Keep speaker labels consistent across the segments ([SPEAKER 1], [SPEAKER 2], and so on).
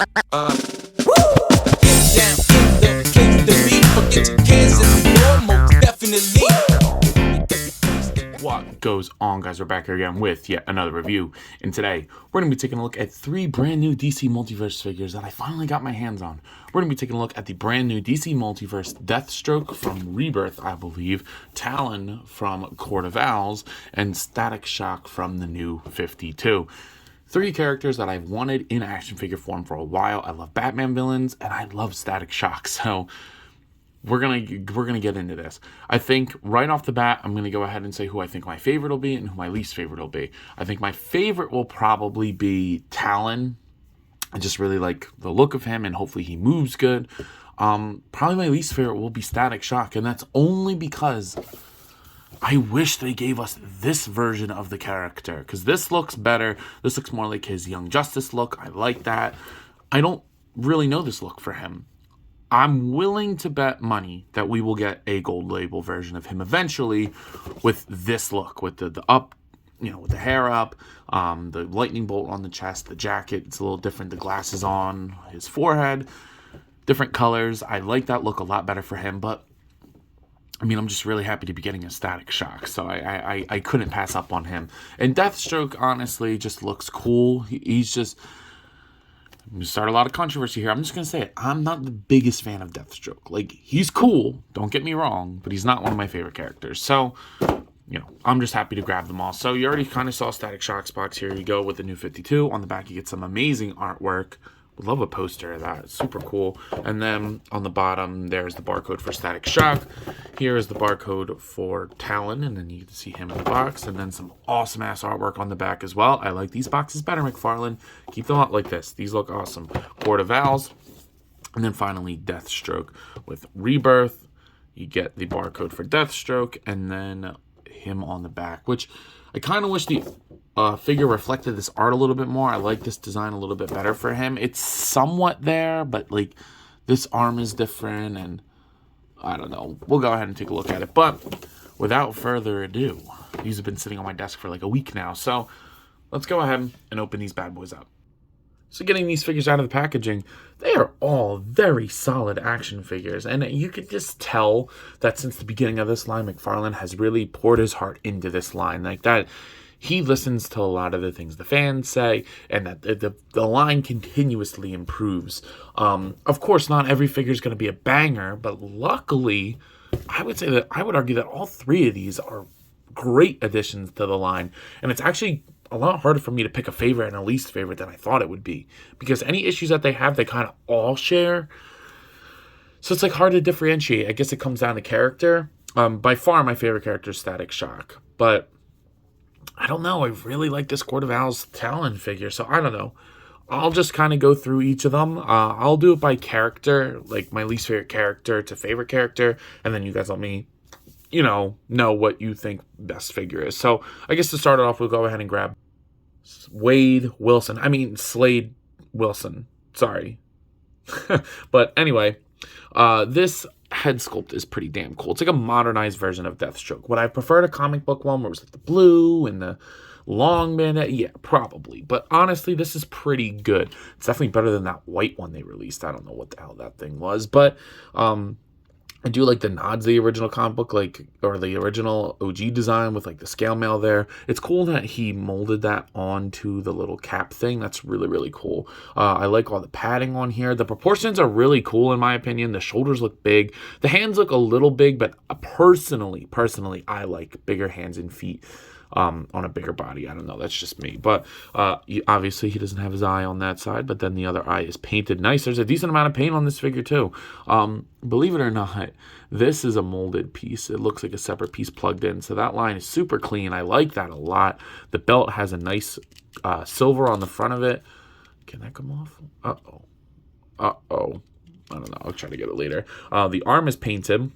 [SPEAKER 1] Down in the place to be. Forget your cares and the most definitely.
[SPEAKER 2] What goes on, guys? We're back here again with yet another review, and today we're going to be taking a look at 3 brand new DC Multiverse figures that I finally got my hands on. We're going to be taking a look at the brand new DC Multiverse Deathstroke from Rebirth, I believe, Talon from Court of Owls, and Static Shock from the New 52. 3 characters that I've wanted in action figure form for a while. I love Batman villains, and I love Static Shock, so we're gonna get into this. I think right off the bat, I'm gonna go ahead and say who I think my favorite will be and who my least favorite will be. I think my favorite will probably be Talon. I just really like the look of him, and hopefully he moves good. Probably my least favorite will be Static Shock, and that's only because I wish they gave us this version of the character, because this looks better. This looks more like his Young Justice look. I like that. I don't really know this look for him. I'm willing to bet money that we will get a gold label version of him eventually with this look, with the up, with the hair up, the lightning bolt on the chest, the jacket. It's a little different. The glasses on his forehead, different colors. I like that look a lot better for him, but I mean, I'm just really happy to be getting a Static Shock, so I couldn't pass up on him. And Deathstroke, honestly, just looks cool. He's just... I'm going to start a lot of controversy here. I'm just going to say it. I'm not the biggest fan of Deathstroke. Like, he's cool. Don't get me wrong. But he's not one of my favorite characters. So, I'm just happy to grab them all. So, you already kind of saw Static Shock's box. Here you go with the new 52. On the back, you get some amazing artwork. Would love a poster of that. It's super cool. And then on the bottom, there's the barcode for Static Shock. Here is the barcode for Talon, and then you get to see him in the box. And then some awesome-ass artwork on the back as well. I like these boxes better, McFarlane. Keep them up like this. These look awesome. Court of Owls. And then finally, Deathstroke with Rebirth. You get the barcode for Deathstroke, and then him on the back, which I kind of wish the figure reflected this art a little bit more. I like this design a little bit better for him. It's somewhat there, but like this arm is different, and I don't know. We'll go ahead and take a look at it. But without further ado, these have been sitting on my desk for like a week now. So let's go ahead and open these bad boys up. So getting these figures out of the packaging, they are all very solid action figures. And you could just tell that since the beginning of this line, McFarlane has really poured his heart into this line. Like that, he listens to a lot of the things the fans say, and that the line continuously improves. Of course, not every figure is going to be a banger, but luckily, I would argue that all 3 of these are great additions to the line. And it's actually a lot harder for me to pick a favorite and a least favorite than I thought it would be, because any issues that they have, they kind of all share. So it's like hard to differentiate. I guess it comes down to character. By far, my favorite character is Static Shock, but I don't know. I really like this Court of Owls Talon figure, so I don't know. I'll just kind of go through each of them. I'll do it by character, like my least favorite character to favorite character, and then you guys let me know what you think best figure is. So I guess to start it off, we'll go ahead and grab Slade Wilson. Sorry. But anyway, this head sculpt is pretty damn cool. It's like a modernized version of Deathstroke. Would I prefer a comic book one where it was like the blue and the long band? Yeah, probably. But honestly, this is pretty good. It's definitely better than that white one they released. I don't know what the hell that thing was, but I do like the nods, the original comic book, or the original OG design with like the scale mail there. It's cool that he molded that onto the little cap thing. That's really, really cool. I like all the padding on here. The proportions are really cool in my opinion. The shoulders look big. The hands look a little big, but personally, I like bigger hands and feet on a bigger body. I don't know. That's just me. But obviously he doesn't have his eye on that side, but then the other eye is painted nice. There's a decent amount of paint on this figure too. Believe it or not, this is a molded piece. It looks like a separate piece plugged in. So that line is super clean. I like that a lot. The belt has a nice silver on the front of it. Can that come off? Uh-oh. I don't know. I'll try to get it later. The arm is painted,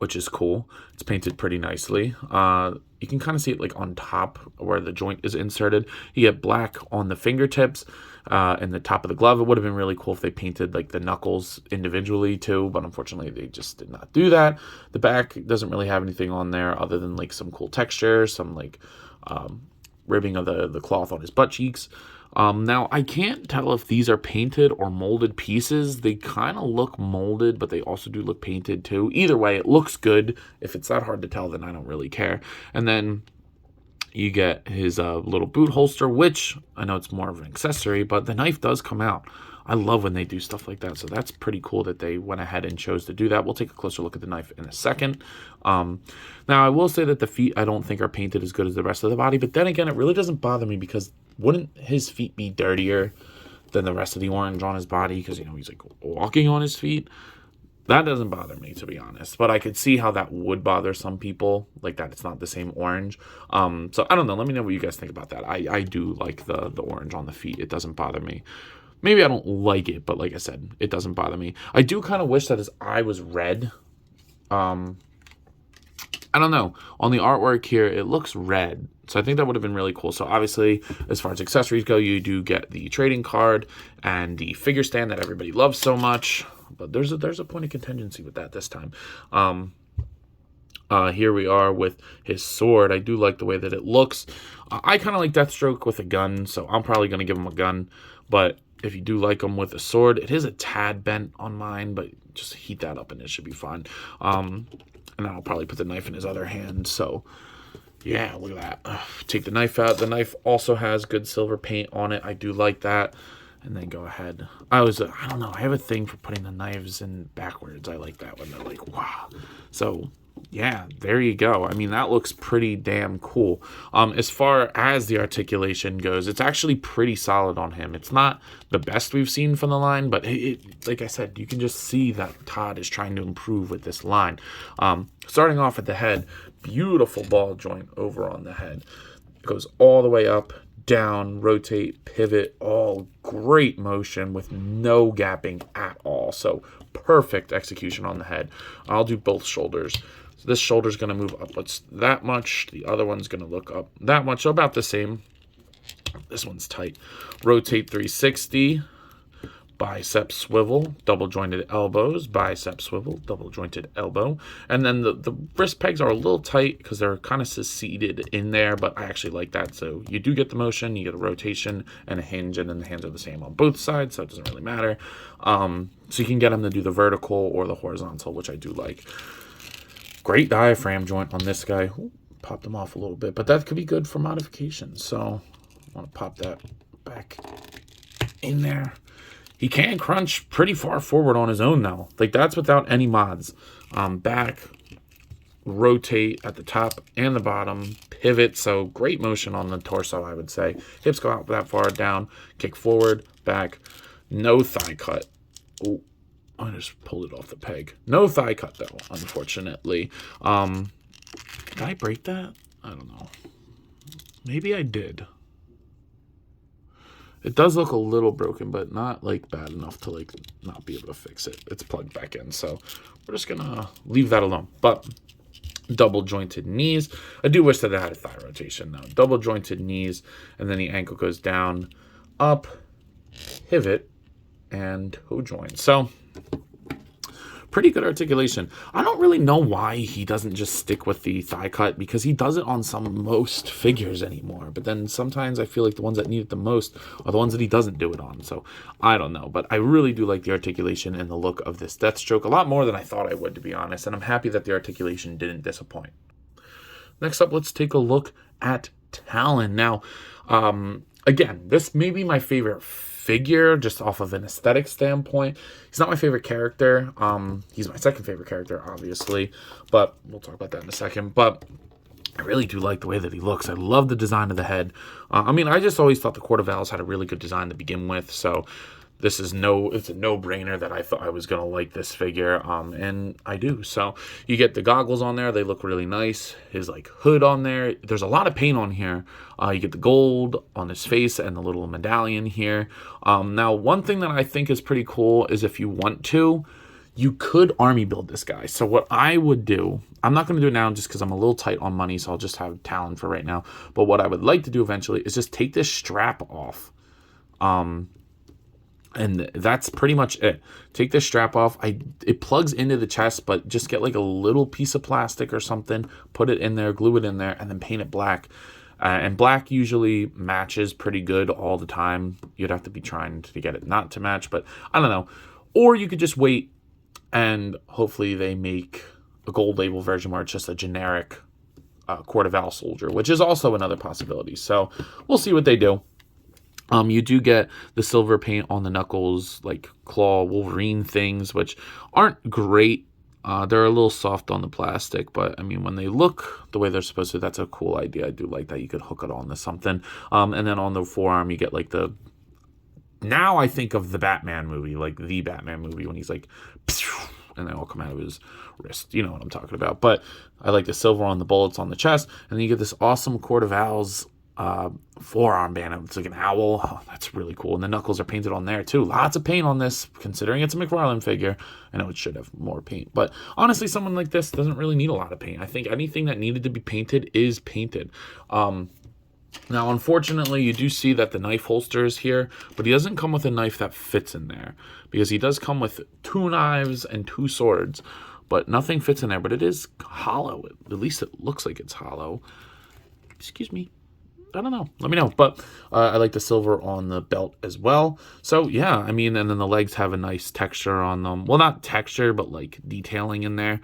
[SPEAKER 2] which is cool. It's painted pretty nicely. You can kind of see it like on top where the joint is inserted. You get black on the fingertips and the top of the glove. It would have been really cool if they painted like the knuckles individually too, but unfortunately they just did not do that. The back doesn't really have anything on there other than like some cool texture, some like ribbing of the cloth on his butt cheeks. Now, I can't tell if these are painted or molded pieces. They kind of look molded, but they also do look painted too. Either way, it looks good. If it's that hard to tell, then I don't really care. And then you get his little boot holster, which I know it's more of an accessory, but the knife does come out. I love when they do stuff like that, so that's pretty cool that they went ahead and chose to do that. We'll take a closer look at the knife in a second. Now, I will say that the feet I don't think are painted as good as the rest of the body, but then again, it really doesn't bother me because wouldn't his feet be dirtier than the rest of the orange on his body because, you know, he's like walking on his feet? That doesn't bother me, to be honest, but I could see how that would bother some people, like that it's not the same orange. So I don't know. Let me know what you guys think about that. I do like the orange on the feet. It doesn't bother me. Maybe I don't like it, but like I said, it doesn't bother me. I do kind of wish that his eye was red. I don't know. On the artwork here, it looks red. So I think that would have been really cool. So obviously, as far as accessories go, you do get the trading card and the figure stand that everybody loves so much. But there's a point of contingency with that this time. Here we are with his sword. I do like the way that it looks. I kind of like Deathstroke with a gun, so I'm probably going to give him a gun. But if you do like him with a sword, it is a tad bent on mine, but just heat that up and it should be fine. And I'll probably put the knife in his other hand. So, yeah, look at that. Take the knife out. The knife also has good silver paint on it. I do like that. And then go ahead. I don't know. I have a thing for putting the knives in backwards. I like that when they're like, wow. So, yeah, there you go. I mean, that looks pretty damn cool. As far as the articulation goes, it's actually pretty solid on him. It's not the best we've seen from the line, but like I said, you can just see that Todd is trying to improve with this line. Starting off at the head, beautiful ball joint over on the head. It goes all the way up, down, rotate, pivot, all great motion with no gapping at all. So perfect execution on the head. I'll do both shoulders. So this shoulder's going to move upwards that much. The other one's going to look up that much. So about the same. This one's tight. Rotate 360. Bicep swivel, double jointed elbows, bicep swivel, double jointed elbow. And then the wrist pegs are a little tight because they're kind of seceded in there, but I actually like that. So you do get the motion, you get a rotation and a hinge, and then the hands are the same on both sides, so it doesn't really matter. So you can get them to do the vertical or the horizontal, which I do like. Great diaphragm joint on this guy. Ooh, popped them off a little bit, but that could be good for modifications. So I want to pop that back in there. He can crunch pretty far forward on his own now. Like, that's without any mods. Back, rotate at the top and the bottom, pivot. So great motion on the torso, I would say. Hips go out that far down, kick forward, back. No thigh cut. Oh, I just pulled it off the peg. No thigh cut, though, unfortunately. Did I break that? I don't know. Maybe I did. It does look a little broken, but not like bad enough to like not be able to fix it. It's plugged back in, so we're just gonna leave that alone. But double jointed knees. I do wish that it had a thigh rotation though. Double jointed knees, and then the ankle goes down, up, pivot, and toe joint. So pretty good articulation. I don't really know why he doesn't just stick with the thigh cut, because he does it on most figures anymore. But then sometimes I feel like the ones that need it the most are the ones that he doesn't do it on. So I don't know. But I really do like the articulation and the look of this Deathstroke a lot more than I thought I would, to be honest. And I'm happy that the articulation didn't disappoint. Next up, let's take a look at Talon. Now, again, this may be my favorite figure just off of an aesthetic standpoint. He's not my favorite character. He's my second favorite character, obviously, but we'll talk about that in a second. But I really do like the way that he looks. I love the design of the head. I mean, I just always thought the Court of Owls had a really good design to begin with, so it's a no-brainer that I thought I was gonna like this figure, and I do. So you get the goggles on there; they look really nice. His like hood on there. There's a lot of paint on here. You get the gold on his face and the little medallion here. Now, one thing that I think is pretty cool is if you want to, you could army build this guy. So what I would do, I'm not going to do it now just because I'm a little tight on money, so I'll just have Talon for right now. But what I would like to do eventually is just take this strap off. And that's pretty much it. Take this strap off. It plugs into the chest, but just get like a little piece of plastic or something, put it in there, glue it in there, and then paint it black. And black usually matches pretty good all the time. You'd have to be trying to get it not to match, but I don't know. Or you could just wait and hopefully they make a gold label version where it's just a generic Court of Owl soldier, which is also another possibility. So we'll see what they do. You do get the silver paint on the knuckles, like claw Wolverine things, which aren't great. They're a little soft on the plastic, but I mean, when they look the way they're supposed to, that's a cool idea. I do like that. You could hook it on to something. And then on the forearm, you get like now I think of the Batman movie, like the Batman movie, when he's like, and they all come out of his wrist. You know what I'm talking about. But I like the silver on the bullets on the chest. And then you get this awesome Court of Owls forearm band. It's like an owl. Oh, that's really cool. And the knuckles are painted on there too. Lots of paint on this, considering it's a McFarlane figure. I know it should have more paint, but honestly, someone like this doesn't really need a lot of paint. I think anything that needed to be painted is painted. Now, unfortunately, you do see that the knife holster is here, but he doesn't come with a knife that fits in there, because he does come with 2 knives and 2 swords, but nothing fits in there. But it is hollow. At least it looks like it's hollow. Excuse me. I don't know. Let me know. But I like the silver on the belt as well. So, yeah, I mean, and then the legs have a nice texture on them. Well, not texture, but like detailing in there.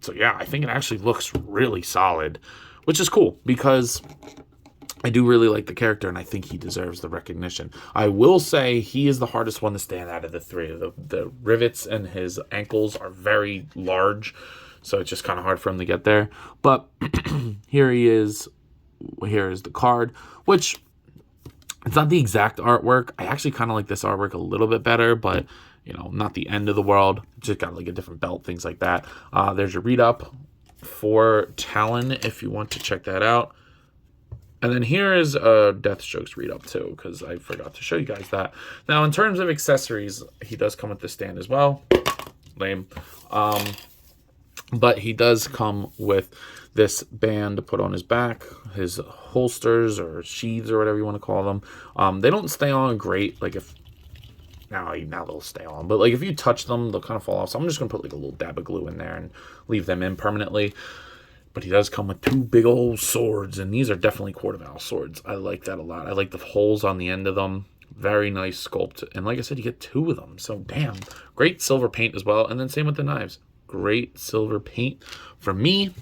[SPEAKER 2] So, yeah, I think it actually looks really solid, which is cool because I do really like the character, and I think he deserves the recognition. I will say he is the hardest one to stand out of the 3. The rivets and his ankles are very large, so it's just kind of hard for him to get there. But here he is. Here is the card, which it's not the exact artwork. I actually kind of like this artwork a little bit better, but, you know, not the end of the world. Just got like a different belt, things like that. There's your read-up for Talon if you want to check that out. And then here is Deathstroke's read-up too, because I forgot to show you guys that. Now, in terms of accessories, he does come with the stand as well. Lame. But he does come with this band to put on his back, his holsters or sheaths or whatever you want to call them. They don't stay on great. Like if now they'll stay on, but like if you touch them, they'll kind of fall off. So I'm just gonna put like a little dab of glue in there and leave them in permanently. But he does come with 2 big old swords, and these are definitely Court of Owl swords. I like that a lot. I like the holes on the end of them. Very nice sculpt. And like I said, you get 2 of them. So, damn. Great silver paint as well. And then same with the knives. Great silver paint. For me,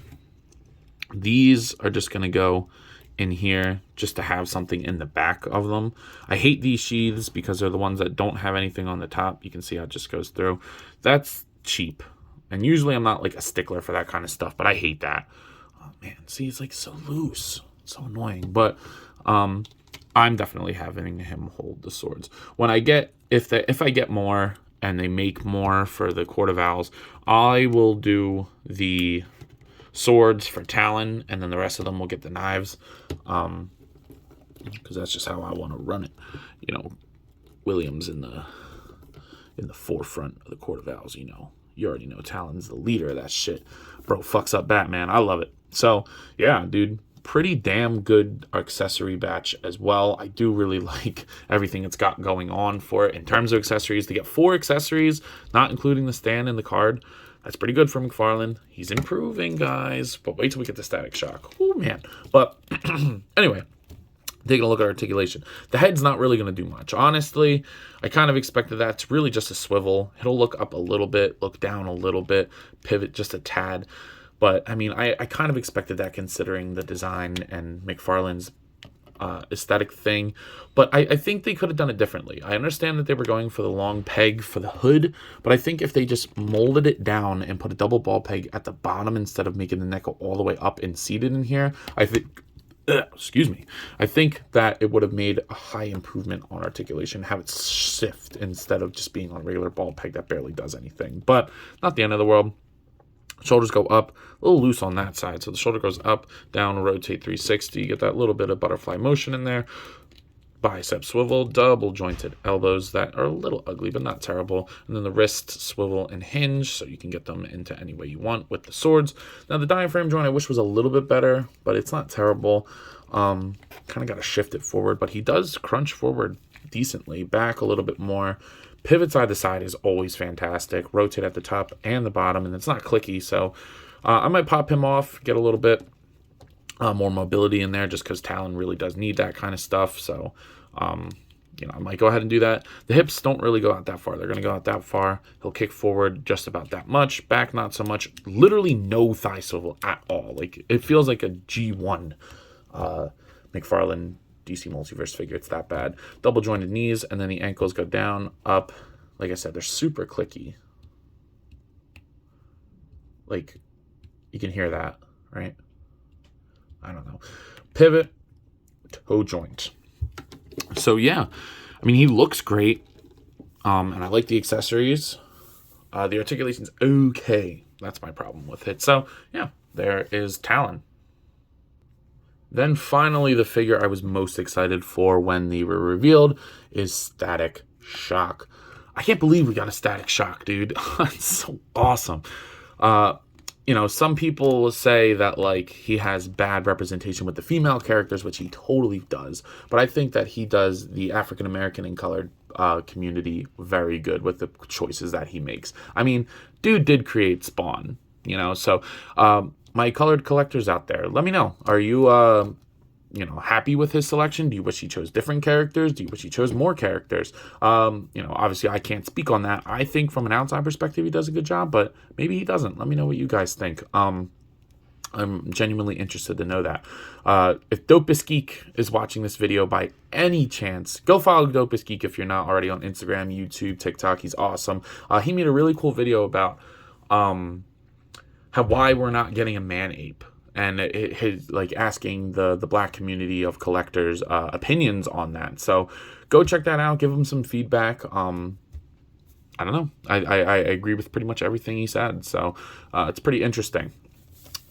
[SPEAKER 2] these are just going to go in here just to have something in the back of them. I hate these sheaths because they're the ones that don't have anything on the top. You can see how it just goes through. That's cheap. And usually I'm not like a stickler for that kind of stuff, but I hate that. Oh man, see, it's like so loose. It's so annoying. But I'm definitely having him hold the swords. When I get, if I get more and they make more for the Court of Owls, I will do the swords for Talon, and then the rest of them will get the knives. Because that's just how I want to run it. You know, William's in the forefront of the Court of Owls, you know. You already know Talon's the leader of that shit. Bro fucks up Batman. I love it. So, yeah, dude. Pretty damn good accessory batch as well. I do really like everything it's got going on for it. In terms of accessories, to get 4 accessories, not including the stand and the card, that's pretty good for McFarlane. He's improving, guys. But wait till we get the Static Shock. Oh, man. But anyway, taking a look at articulation. The head's not really going to do much. Honestly, I kind of expected that. It's really just a swivel. It'll look up a little bit, look down a little bit, pivot just a tad. But, I mean, I kind of expected that considering the design and McFarlane's aesthetic thing. But I think they could have done it differently. I understand that they were going for the long peg for the hood, but I think if they just molded it down and put a double ball peg at the bottom instead of making the neck go all the way up and seated in here, I think... excuse me. I think that it would have made a high improvement on articulation, have it shift instead of just being on a regular ball peg that barely does anything. But not the end of the world. Shoulders go up, a little loose on that side. So the shoulder goes up, down, rotate 360. You get that little bit of butterfly motion in there. Bicep swivel, double jointed elbows that are a little ugly, but not terrible. And then the wrist swivel and hinge, so you can get them into any way you want with the swords. Now the diaphragm joint I wish was a little bit better, but it's not terrible. Kind of got to shift it forward, but he does crunch forward decently, back a little bit more. Pivot side to side is always fantastic. Rotate at the top and the bottom, and it's not clicky, so I might pop him off, get a little bit more mobility in there, just because Talon really does need that kind of stuff. So, I might go ahead and do that. The hips don't really go out that far. They're going to go out that far. He'll kick forward just about that much. Back, not so much. Literally no thigh swivel at all. Like, it feels like a G1 McFarlane DC Multiverse figure. It's that bad. Double jointed knees, and then the ankles go down, up. Like I said, they're super clicky. Like, you can hear that, right? I don't know. Pivot, toe joint. So yeah, I mean, he looks great. And I like the accessories. The articulation's okay. That's my problem with it. So yeah, there is Talon. Then finally, the figure I was most excited for when they were revealed is Static Shock. I can't believe we got a Static Shock, dude. It's so awesome. Some people will say that, like, he has bad representation with the female characters, which he totally does. But I think that he does the African-American and colored community very good with the choices that he makes. I mean, dude did create Spawn, So, my colored collectors out there, let me know. Are you, happy with his selection? Do you wish he chose different characters? Do you wish he chose more characters? Obviously I can't speak on that. I think from an outside perspective, he does a good job, but maybe he doesn't. Let me know what you guys think. I'm genuinely interested to know that. If Dopest Geek is watching this video by any chance, go follow Dopest Geek if you're not already on Instagram, YouTube, TikTok. He's awesome. He made a really cool video about why we're not getting a man ape. And his like asking the black community of collectors opinions on that. So go check that out. Give him some feedback. I don't know. I agree with pretty much everything he said. So it's pretty interesting.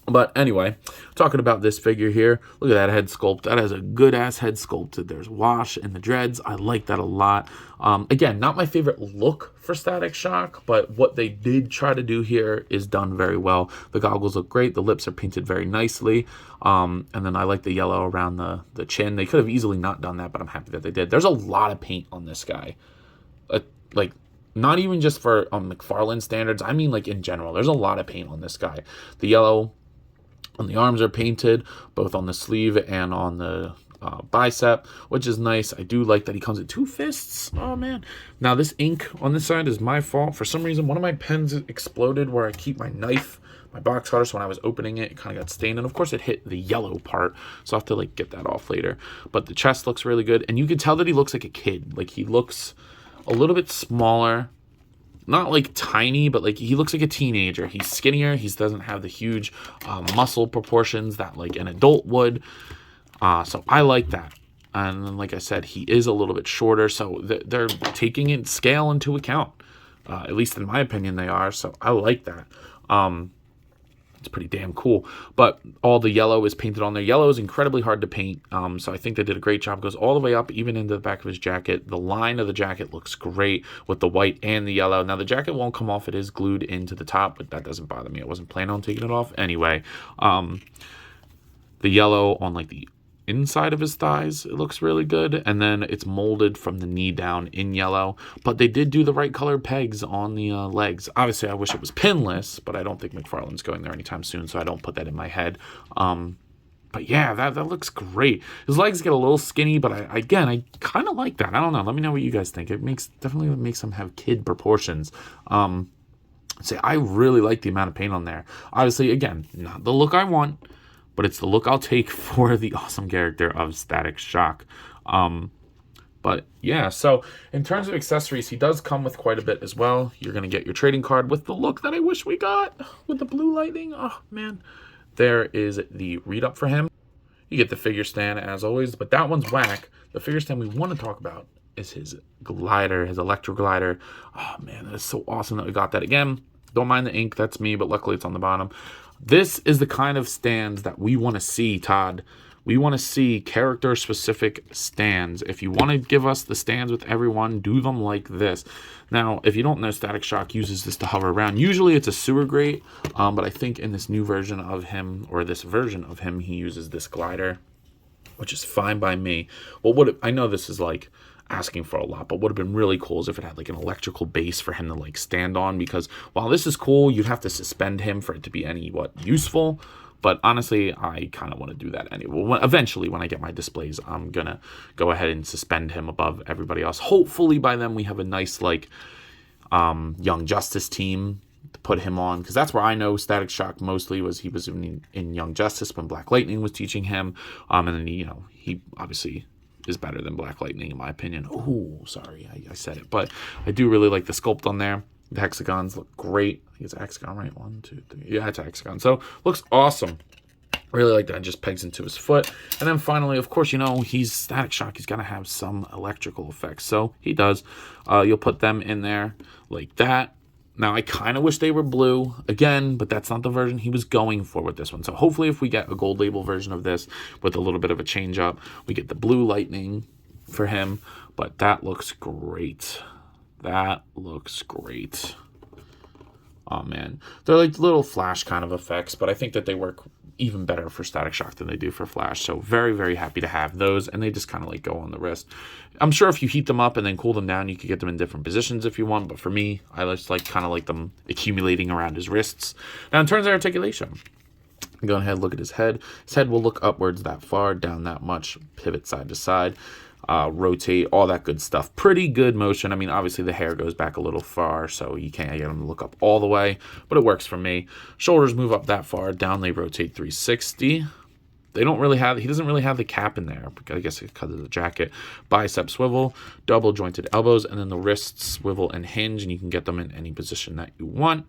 [SPEAKER 2] But anyway, talking about this figure here, look at that head sculpt. That has a good ass head sculpt. There's wash in the dreads. I like that a lot. Again, not my favorite look for Static Shock, but what they did try to do here is done very well. The goggles look great. The lips are painted very nicely. And then I like the yellow around the chin. They could have easily not done that, but I'm happy that they did. There's a lot of paint on this guy. Like, not even just for McFarlane standards. I mean, like, in general, there's a lot of paint on this guy. The yellow on the arms are painted, both on the sleeve and on the bicep, which is nice. I do like that he comes with 2 fists. Oh, man. Now, this ink on this side is my fault. For some reason, one of my pens exploded where I keep my knife, my box cutter. So when I was opening it, it kind of got stained. And, of course, it hit the yellow part. So I have to, like, get that off later. But the chest looks really good. And you can tell that he looks like a kid. Like, he looks a little bit smaller. Not like tiny, but like he looks like a teenager. He's skinnier. He doesn't have the huge muscle proportions that like an adult would. So I like that. And then, like I said, he is a little bit shorter. So they're taking it scale into account. At least in my opinion, they are. So I like that. It's pretty damn cool. But all the yellow is painted on there. Yellow is incredibly hard to paint. So I think they did a great job. It goes all the way up, even into the back of his jacket. The line of the jacket looks great with the white and the yellow. Now, the jacket won't come off. It is glued into the top, but that doesn't bother me. I wasn't planning on taking it off anyway. The yellow on like the inside of his thighs, it looks really good. And then it's molded from the knee down in yellow. But they did do the right color pegs on the legs. Obviously, I wish it was pinless, but I don't think McFarlane's going there anytime soon, so I don't put that in my head. But yeah, that looks great. His legs get a little skinny, but I kind of like that. I don't know. Let me know what you guys think. It definitely makes him have kid proportions. I really like the amount of paint on there. Obviously, again, not the look I want, but it's the look I'll take for the awesome character of Static Shock. But yeah, so in terms of accessories, he does come with quite a bit as well. You're going to get your trading card with the look that I wish we got with the blue lightning. Oh, man. There is the read-up for him. You get the figure stand as always, but that one's whack. The figure stand we want to talk about is his glider, his electro glider. Oh, man, that is so awesome that we got that again. Don't mind the ink, that's me, but luckily it's on the bottom. This is the kind of stands that we want to see, Todd. We want to see character-specific stands. If you want to give us the stands with everyone, do them like this. Now, if you don't know, Static Shock uses this to hover around. Usually it's a sewer grate, but I think in this new version of him, or this version of him, he uses this glider, which is fine by me. Well, I know this is like asking for a lot, but would have been really cool is if it had like an electrical base for him to like stand on, because while this is cool, you'd have to suspend him for it to be useful. But honestly, I kind of want to do that anyway. Eventually, when I get my displays, I'm going to go ahead and suspend him above everybody else. Hopefully by then we have a nice, like, Young Justice team to put him on, because that's where I know Static Shock mostly was. He was in Young Justice when Black Lightning was teaching him, and then he obviously is better than Black Lightning in my opinion. Oh, sorry, I said it, but I do really like the sculpt on there. The hexagons look great. I think it's a hexagon, right? 1, 2, 3. Yeah, it's a hexagon. So looks awesome. Really like that. It just pegs into his foot. And then finally, of course, he's Static Shock. He's got to have some electrical effects. So he does. You'll put them in there like that. Now, I kind of wish they were blue again, but that's not the version he was going for with this one. So hopefully if we get a gold label version of this with a little bit of a change up, we get the blue lightning for him. But that looks great. That looks great. Oh, man. They're like little Flash kind of effects, but I think that they work even better for Static Shock than they do for Flash. So very, very happy to have those, and they just kind of like go on the wrist. I'm sure if you heat them up and then cool them down, you could get them in different positions if you want, but for me, I just like kind of like them accumulating around his wrists. Now, in terms of articulation, go ahead and look at his head. His head will look upwards that far, down that much, pivot side to side. Rotate, all that good stuff. Pretty good motion. I mean, obviously the hair goes back a little far, so you can't get them to look up all the way, but it works for me. Shoulders move up that far, down they rotate 360. He doesn't really have the cap in there, I guess because of the jacket. Bicep swivel, double jointed elbows, and then the wrists swivel and hinge, and you can get them in any position that you want.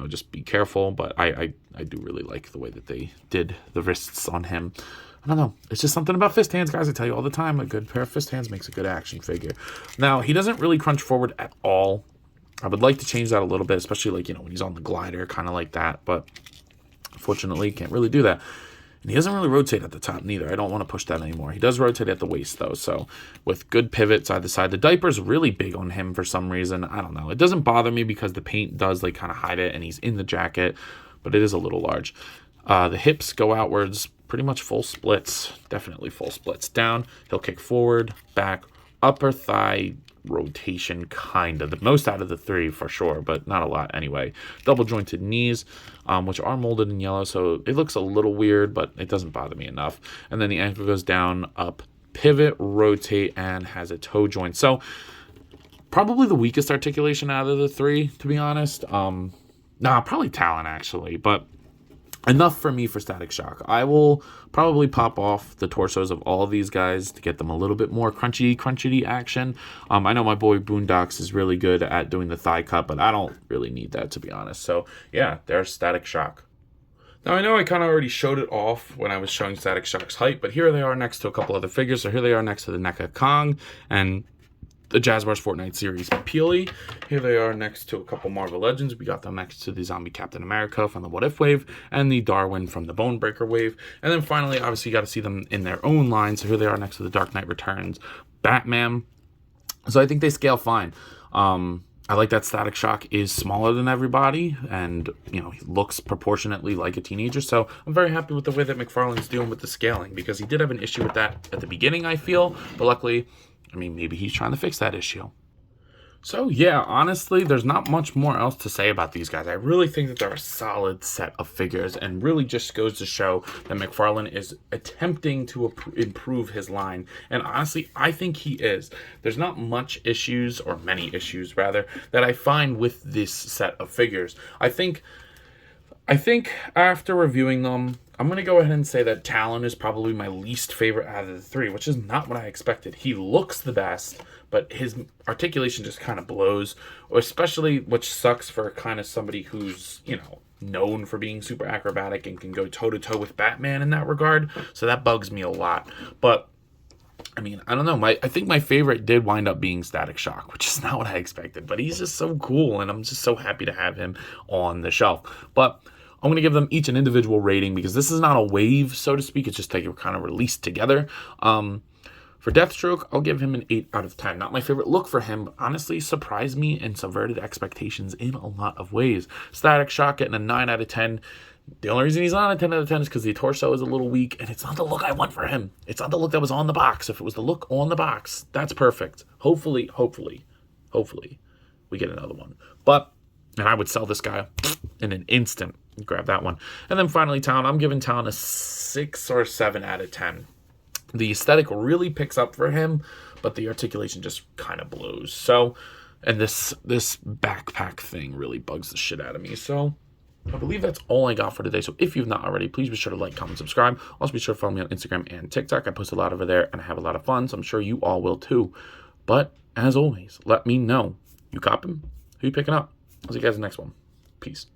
[SPEAKER 2] Just be careful, but I do really like the way that they did the wrists on him. I don't know. It's just something about fist hands, guys. I tell you all the time, a good pair of fist hands makes a good action figure. Now, he doesn't really crunch forward at all. I would like to change that a little bit, especially like, when he's on the glider, kind of like that. But unfortunately, can't really do that. And he doesn't really rotate at the top neither. I don't want to push that anymore. He does rotate at the waist, though. So with good pivot side to side. The diaper's really big on him for some reason. I don't know. It doesn't bother me because the paint does like kind of hide it, and he's in the jacket. But it is a little large. The hips go outwards. Pretty much full splits, definitely full splits. Down, he'll kick forward, back, upper thigh rotation, kind of. The most out of the three for sure, but not a lot anyway. Double jointed knees, which are molded in yellow, so it looks a little weird, but it doesn't bother me enough. And then the ankle goes down, up, pivot, rotate, and has a toe joint. So probably the weakest articulation out of the three, to be honest. Probably Talon, actually, but enough for me for Static Shock. I will probably pop off the torsos of all of these guys to get them a little bit more crunchy action. I know my boy Boondocks is really good at doing the thigh cut, but I don't really need that, to be honest. So yeah, there's Static Shock. Now, I know I kind of already showed it off when I was showing Static Shock's height, but here they are next to a couple other figures. So here they are next to the NECA Kong and the Jazzwares Fortnite series Peely. Here they are next to a couple Marvel Legends. We got them next to the Zombie Captain America from the What If wave and the Darwin from the Bonebreaker wave. And then finally, obviously, you got to see them in their own line. So here they are next to the Dark Knight Returns Batman. So I think they scale fine. I like that Static Shock is smaller than everybody, and he looks proportionately like a teenager. So I'm very happy with the way that McFarlane's dealing with the scaling, because he did have an issue with that at the beginning, I feel, but luckily, maybe he's trying to fix that issue. So yeah, honestly, there's not much more else to say about these guys. I really think that they're a solid set of figures, and really just goes to show that McFarlane is attempting to improve his line. And honestly, I think he is. There's not much issues, or many issues rather, that I find with this set of figures. I think after reviewing them, I'm going to go ahead and say that Talon is probably my least favorite out of the three, which is not what I expected. He looks the best, but his articulation just kind of blows, especially, which sucks for kind of somebody who's, known for being super acrobatic and can go toe-to-toe with Batman in that regard. So that bugs me a lot. But I don't know. I think my favorite did wind up being Static Shock, which is not what I expected. But he's just so cool, and I'm just so happy to have him on the shelf. But I'm going to give them each an individual rating, because this is not a wave, so to speak. It's just they were kind of released together. For Deathstroke, I'll give him an 8 out of 10. Not my favorite look for him, but honestly surprised me and subverted expectations in a lot of ways. Static Shock getting a 9 out of 10. The only reason he's not a 10 out of 10 is because the torso is a little weak, and it's not the look I want for him. It's not the look that was on the box. If it was the look on the box, that's perfect. Hopefully, we get another one. But And I would sell this guy in an instant. Grab that one. And then finally, Talon. I'm giving Talon a 6 or 7 out of 10. The aesthetic really picks up for him, but the articulation just kind of blows. So, and this backpack thing really bugs the shit out of me. So, I believe that's all I got for today. So if you've not already, please be sure to like, comment, subscribe. Also be sure to follow me on Instagram and TikTok. I post a lot over there and I have a lot of fun, so I'm sure you all will too. But as always, let me know. You cop him? Who you picking up? I'll see you guys in the next one. Peace.